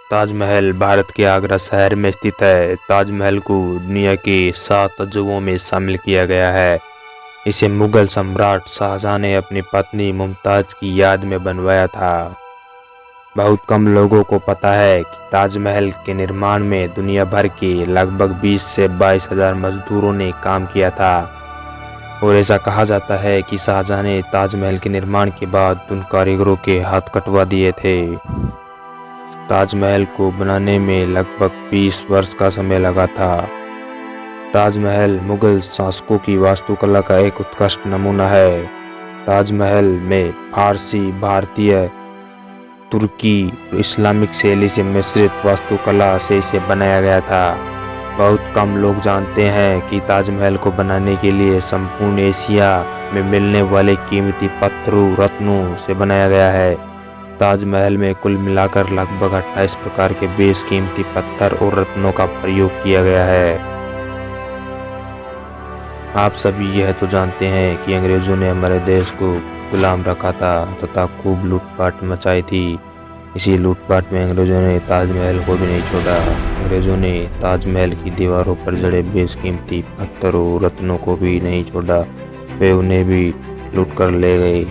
ताजमहल भारत के आगरा शहर में स्थित है। ताजमहल को दुनिया के 7 अजूबों में शामिल किया गया है। इसे मुगल सम्राट शाहजहां ने अपनी पत्नी मुमताज की याद में बनवाया था। बहुत कम लोगों को पता है कि ताजमहल के निर्माण में दुनिया भर के लगभग 20 से 22 हजार मजदूरों ने काम किया था और ऐसा कहा जाता है कि शाहजहां ने ताजमहल के निर्माण के बाद उन कारीगरों के हाथ कटवा दिए थे। ताजमहल को बनाने में लगभग 20 वर्ष का समय लगा था। ताजमहल मुगल शासकों की वास्तुकला का एक उत्कृष्ट नमूना है। ताजमहल में फारसी, भारतीय, तुर्की और इस्लामिक शैली से मिश्रित वास्तुकला से इसे बनाया गया था। बहुत कम लोग जानते हैं कि ताजमहल को बनाने के लिए संपूर्ण एशिया में मिलने वाले कीमती पत्थरों, रत्नों से बनाया गया है। ताजमहल में कुल मिलाकर लगभग 28 प्रकार के बेशकीमती पत्थर और रत्नों का प्रयोग किया गया है। आप सभी यह तो जानते हैं कि अंग्रेजों ने हमारे देश को गुलाम रखा था तथा खूब लूटपाट मचाई थी। इसी लूटपाट में अंग्रेजों ने ताजमहल को भी नहीं छोड़ा। अंग्रेजों ने ताजमहल की दीवारों पर जड़े बेशकीमती पत्थरों, रत्नों को भी नहीं छोड़ा। वे उन्हें भी लूट कर ले गए।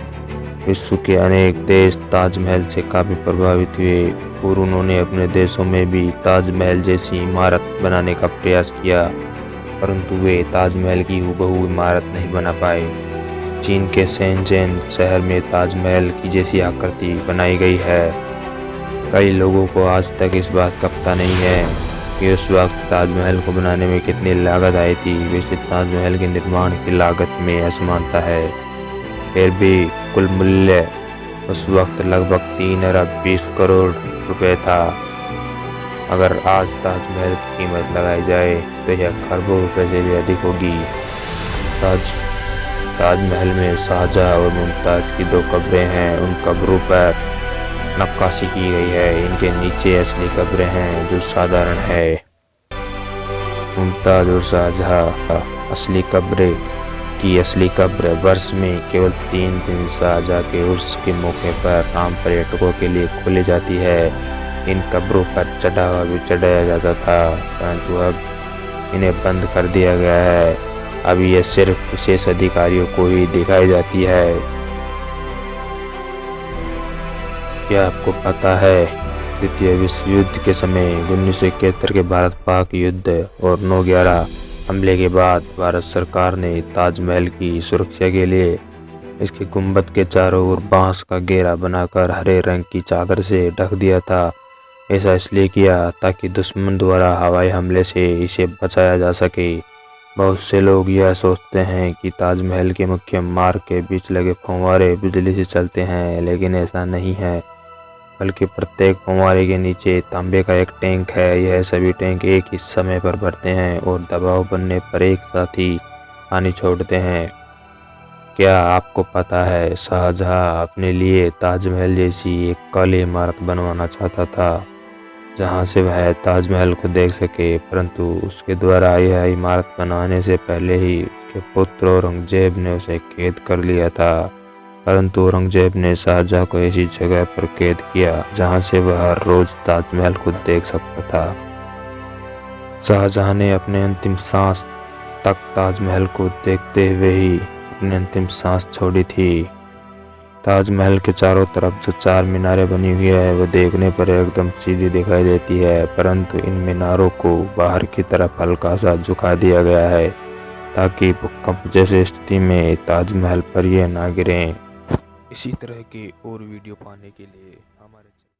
विश्व के अनेक देश ताजमहल से काफ़ी प्रभावित हुए और उन्होंने अपने देशों में भी ताजमहल जैसी इमारत बनाने का प्रयास किया, परंतु वे ताजमहल की हूबहू इमारत नहीं बना पाए। चीन के शेंज़ेन शहर में ताजमहल की जैसी आकृति बनाई गई है। कई लोगों को आज तक इस बात का पता नहीं है कि उस वक्त ताजमहल को बनाने में कितनी लागत आई थी। वैसे ताजमहल के निर्माण की लागत में असमानता है, फिर भी कुल मूल्य उस वक्त लगभग 3 अरब 20 करोड़ रुपए था। अगर आज ताजमहल की कीमत लगाई जाए तो यह खरबों रुपए से भी अधिक होगी। ताजमहल में शाहजहां और मुमताज की 2 कब्रें हैं। उन कब्रों पर नक्काशी की गई है। इनके नीचे असली कब्रें हैं जो साधारण है। मुमताज और शाहजहां असली कब्र वर्ष में केवल 3 दिन शाहजहां के उर्स के मौके पर आम पर्यटकों के लिए खोली जाती है। इन कब्रों पर चढ़ावा भी चढ़ाया जाता था, परंतु अब इन्हें बंद कर दिया गया है। अब यह सिर्फ विशेष अधिकारियों को ही दिखाई जाती है। क्या आपको पता है, द्वितीय विश्व युद्ध के समय 1971 के भारत पाक युद्ध और 9/11 हमले के बाद भारत सरकार ने ताजमहल की सुरक्षा के लिए इसके गुंबद के चारों ओर बांस का घेरा बनाकर हरे रंग की चादर से ढक दिया था। ऐसा इसलिए किया ताकि दुश्मन द्वारा हवाई हमले से इसे बचाया जा सके। बहुत से लोग यह सोचते हैं कि ताजमहल के मुख्य मार्ग के बीच लगे फव्वारे बिजली से चलते हैं, लेकिन ऐसा नहीं है, बल्कि प्रत्येक फव्वारे के नीचे तांबे का एक टैंक है। यह सभी टैंक एक ही समय पर भरते हैं और दबाव बनने पर एक साथ ही पानी छोड़ते हैं। क्या आपको पता है, शाहजहां अपने लिए ताजमहल जैसी एक काली इमारत बनवाना चाहता था जहां से वह ताजमहल को देख सके, परंतु उसके द्वारा यह इमारत बनवाने से पहले ही उसके पुत्र औरंगजेब ने उसे कैद कर लिया था। परंतु औरंगजेब ने शाहजहां को ऐसी जगह पर कैद किया जहां से वह हर रोज ताजमहल को देख सकता था। शाहजहां ने अपने अंतिम सांस तक ताजमहल को देखते हुए ही अपनी अंतिम सांस छोड़ी थी। ताजमहल के चारों तरफ जो 4 मीनारें बनी हुई है वो देखने पर एकदम सीधी दिखाई देती है, परंतु इन मीनारों को बाहर की तरफ हल्का सा झुका दिया गया है ताकि भूकंप जैसी स्थिति में ताजमहल पर ये ना गिरें। इसी तरह के और वीडियो पाने के लिए हमारे